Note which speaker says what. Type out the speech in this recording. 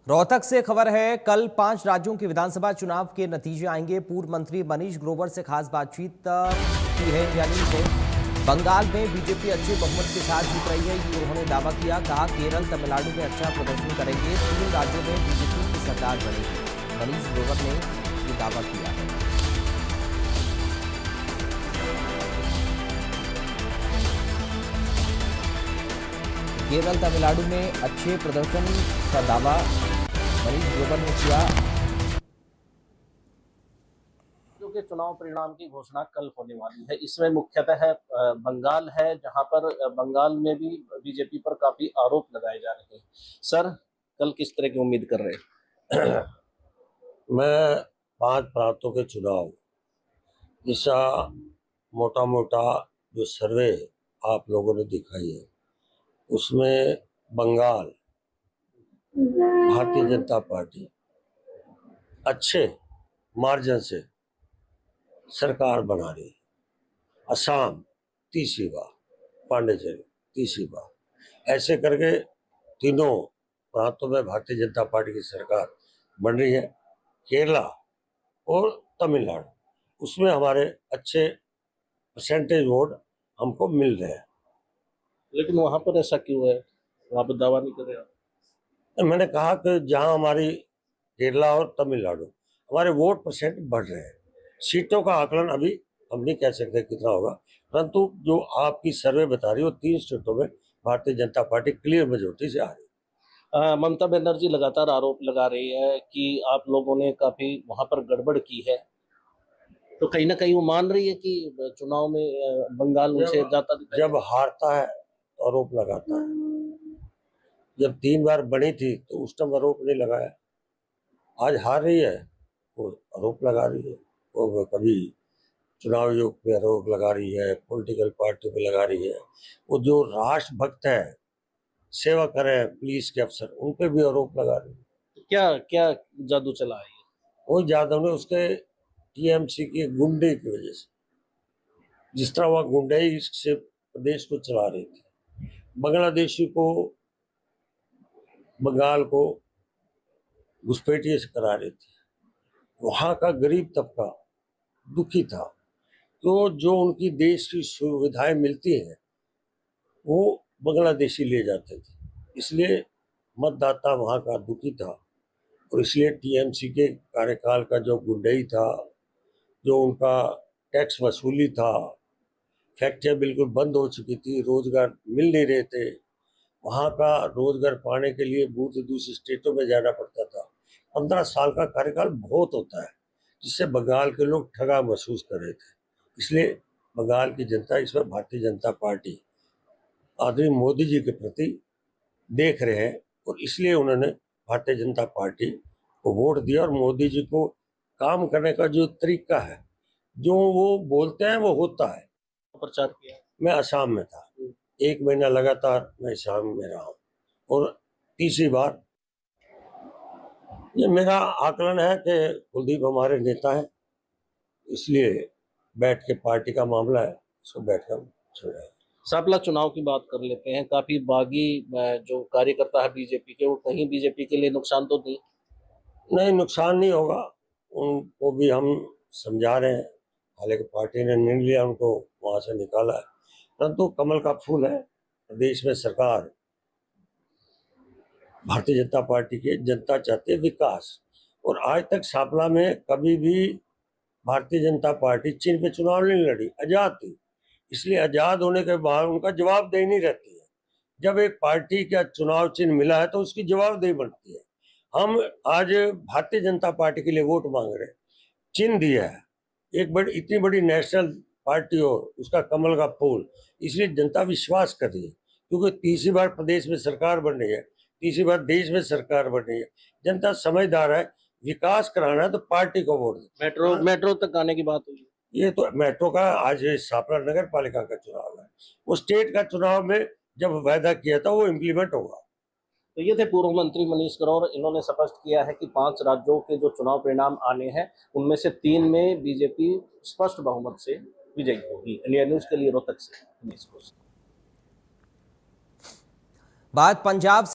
Speaker 1: रोहतक से खबर है, कल 5 राज्यों के विधानसभा चुनाव के नतीजे आएंगे। पूर्व मंत्री मनीष ग्रोवर से खास बातचीत की है इंडिया न्यूज ने। बंगाल में बीजेपी अच्छे बहुमत के साथ जीत रही है, ये उन्होंने दावा किया। कहा केरल तमिलनाडु में अच्छा प्रदर्शन करेंगे, 3 राज्यों में बीजेपी की सरकार बनेगी। मनीष ग्रोवर ने ये दावा किया है। केरल तमिलनाडु में अच्छे प्रदर्शन का दावा मनीष ग्रोवर ने किया।
Speaker 2: के चुनाव परिणाम की घोषणा कल होने वाली है। इसमें मुख्यतः बंगाल है, जहां पर बंगाल में भी बीजेपी पर काफी आरोप लगाए जा रहे हैं। सर, कल किस तरह की उम्मीद कर रहे हैं?
Speaker 3: मैं 5 प्रांतों के चुनाव जैसा मोटा मोटा जो सर्वे आप लोगों ने दिखाई है, उसमें बंगाल भारतीय जनता पार्टी अच्छे मार्जिन से सरकार बना रही है। असम तीसरी बार, पांडिचेरी तीसरी बार, ऐसे करके तीनों प्रांतों में भारतीय जनता पार्टी की सरकार बन रही है। केरला और तमिलनाडु, उसमें हमारे अच्छे परसेंटेज वोट हमको मिल रहे हैं।
Speaker 2: लेकिन वहां पर ऐसा क्यों है? वहां पर दावा नहीं कर रहे आप?
Speaker 3: मैंने कहा कि जहां हमारी केरला और तमिलनाडु हमारे वोट परसेंट बढ़ रहे हैं। सीटों का आकलन अभी हम नहीं कह सकते कितना होगा, परंतु जो आपकी सर्वे बता रही हो 3 स्टेटों में Bharatiya Janata party clear majority से आ रही है।
Speaker 2: ममता बनर्जी लगातार आरोप लगा रही है कि आप लोगों ने काफी वहां पर गड़बड़ की है, तो कहीं ना कहीं वो मान रही है कि चुनाव में बंगाल उनसे जाता दिखाई
Speaker 3: जब हारता है तो आरोप लगाता है। जब 3 बार बनी थी तो उस टाइम आरोप नहीं लगाया। आज हार रही है, वो आरोप लगा रही है। वो कभी चुनाव आयोग पे आरोप लगा रही है, पॉलिटिकल पार्टी पे लगा रही है। वो जो राष्ट्रभक्त है, सेवा करे पुलिस के अफसर, उन पे भी आरोप लगा रही है।
Speaker 2: क्या क्या जादू चला है?
Speaker 3: वो यादव ने उसके टीएमसी की गुंडे की वजह से, जिस तरह वह गुंडई से प्रदेश को चला रही थी, बांग्लादेशी को बंगाल को घुसपैठिए से करा रही थी, वहाँ का गरीब तबका दुखी था। तो जो उनकी देश की सुविधाएं मिलती हैं वो बांग्लादेशी ले जाते थे, इसलिए मतदाता वहाँ का दुखी था। और इसलिए टीएमसी के कार्यकाल का जो गुंडई था, जो उनका टैक्स वसूली था, फैक्ट्रियाँ बिल्कुल बंद हो चुकी थी, रोजगार मिल नहीं रहे थे। वहाँ का रोजगार पाने के लिए दूसरे स्टेटों में जाना पड़ता था। 15 साल का कार्यकाल बहुत होता है, जिससे बंगाल के लोग ठगा महसूस कर रहे थे। इसलिए बंगाल की जनता इसमें भारतीय जनता पार्टी आदरणीय मोदी जी के प्रति देख रहे हैं, और इसलिए उन्होंने भारतीय जनता पार्टी को वोट दिया। और मोदी जी को काम करने का जो तरीका है, जो वो बोलते हैं वो होता है।
Speaker 2: प्रचार किया?
Speaker 3: मैं असम में था, 1 महीना लगातार मैं असम में रहा हूँ, और तीसरी बार। ये मेरा आकलन है कि कुलदीप हमारे नेता हैं, इसलिए बैठ के पार्टी का मामला है, उसको बैठ कर सुना।
Speaker 2: सांपला चुनाव की बात कर लेते हैं। काफी बागी जो कार्यकर्ता है बीजेपी के, वो कहीं बीजेपी के लिए नुकसान तो नहीं?
Speaker 3: नुकसान नहीं होगा, उनको भी हम समझा रहे हैं। हालांकि पार्टी ने निर्णय लिया, उनको वहां से निकाला है, परंतु कमल का फूल है। प्रदेश में सरकार भारतीय जनता पार्टी की, जनता चाहती है विकास। और आज तक सांपला में कभी भी भारतीय जनता पार्टी चिन्ह पे चुनाव नहीं लड़ी, आजाद थी। इसलिए आजाद होने के बाद उनका जवाबदेही नहीं रहती है। जब एक पार्टी का चुनाव चिन्ह मिला है तो उसकी जवाबदेही बनती है। हम आज भारतीय जनता पार्टी के लिए वोट मांग रहे हैं, चिन्ह दिया है, एक बड़ी इतनी बड़ी नेशनल पार्टी हो, उसका कमल का फूल, इसलिए जनता विश्वास कर रही है। क्योंकि तीसरी बार प्रदेश में सरकार बन रही है, तीसरी बार देश में सरकार बन रही है। जनता समझदार है, विकास कराना है तो पार्टी को वोट दे।
Speaker 2: मेट्रो तक आने की बात हुई।
Speaker 3: ये तो मेट्रो का आज सांपला नगर पालिका का चुनाव है, वो स्टेट का चुनाव में जब वायदा किया था वो इम्प्लीमेंट होगा।
Speaker 2: तो ये थे पूर्व मंत्री मनीष ग्रोवर। इन्होंने स्पष्ट किया है कि 5 राज्यों के जो चुनाव परिणाम आने हैं, उनमें से 3 में बीजेपी स्पष्ट बहुमत से विजयी होगी। इंडिया न्यूज के लिए रोहतक से मनीष ग्रोवर।
Speaker 1: बात पंजाब